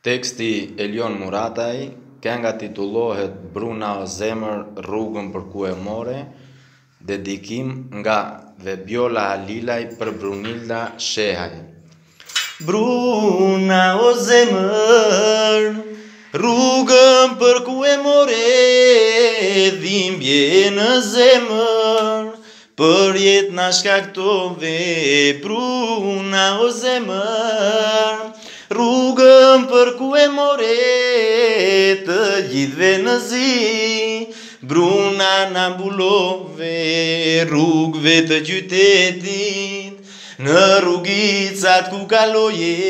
Teksti Elion Murataj, kënga titullohet Bruna o zemër, rrugën për ku e more, dedikim nga Vebiola Halilaj për Brunilda Shehaj. Bruna o zemër, rrugën për ku e more, dhimbje në zemër, për jetë na shkaktove. Bruna o zemër, rrugën për ku e more, të gjithve në zi. Bruna na mbulove rrugëve të qytetit, në rrugicat ku kaloje,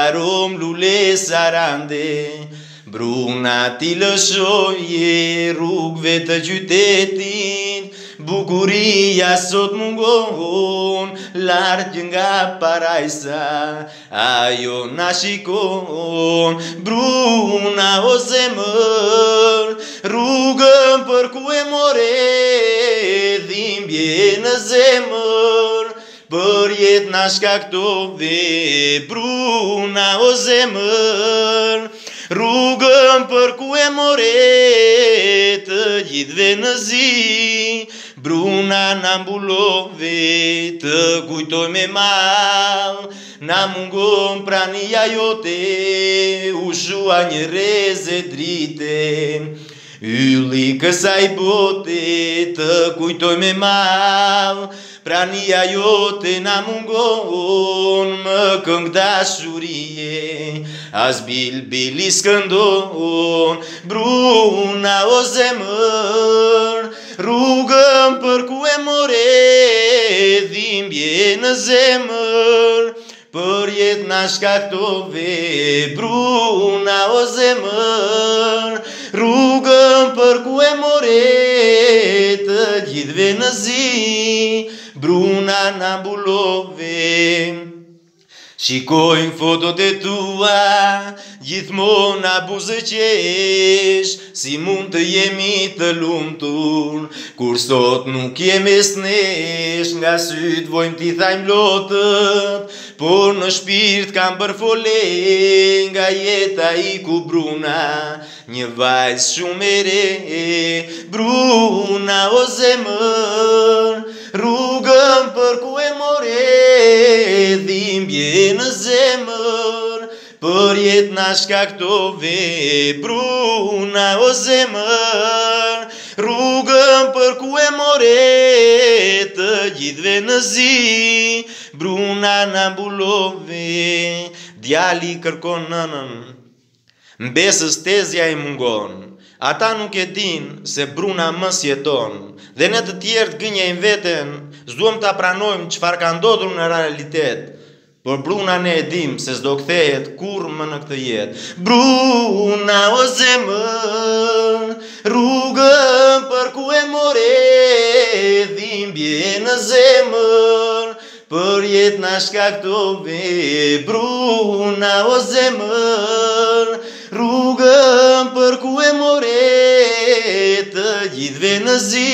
arom lule sarande. Bruna ti lëshoje rrugëve të qytetit, bukuria sot mungon, lartë nga parajsa, ajo na shikon. Bruna o zemër, rrugën për ku e more, dhimbje në zemër, për jetë na shkaktove. Bruna o zemër, rrugën për ku e more, të gjithve në zi. Bruna na mbulove, të kujtoj me mal, na mungon prania jote, u shua një reze drite. Ylli kësaj bote, të kujtoj me mal, prania jote na mungon, më këngë dashurie, as bilbili skëndon. Bruna o zemër, rrugën për ku e more, dhimbje në zemër, për jetë na shkaktove. Bruna o zemër, rrugën për ku e more, të gjithve në zi. Bruna na mbulove. Shikojnë fotot e tua, gjithmonë na buzëqesh, si mund të jemi të lumtur, kur sot nuk jemi snesh. Nga syt vojmë t'i thajmë lotët, por në shpirt kam bërfole, nga jeta i ku Bruna, një vajzë shumë e re. Bruna o zemër, rrugën për ku e more, dhimbje në zemër, për jetë na shkaktove. Bruna o zemër, rrugën për ku e more, të gjithve në zi. Bruna na mbulove. Djali kërkon nënën, mbesës tezja i mungon, ata nuk e din se Bruna mës jeton, dhe ne të tjerë gënjejmë veten, s'duam ta pranojmë çfarë ka ndodhur në realitet. Por Bruna ne e dim se s'do kthehet kurrë më në këtë jetë. Bruna o zemër, rrugën për ku e more, dhimbje në zemër, për jetë na shkaktove. Bruna o zemër, rrugën për ku e more, të gjithve në zi.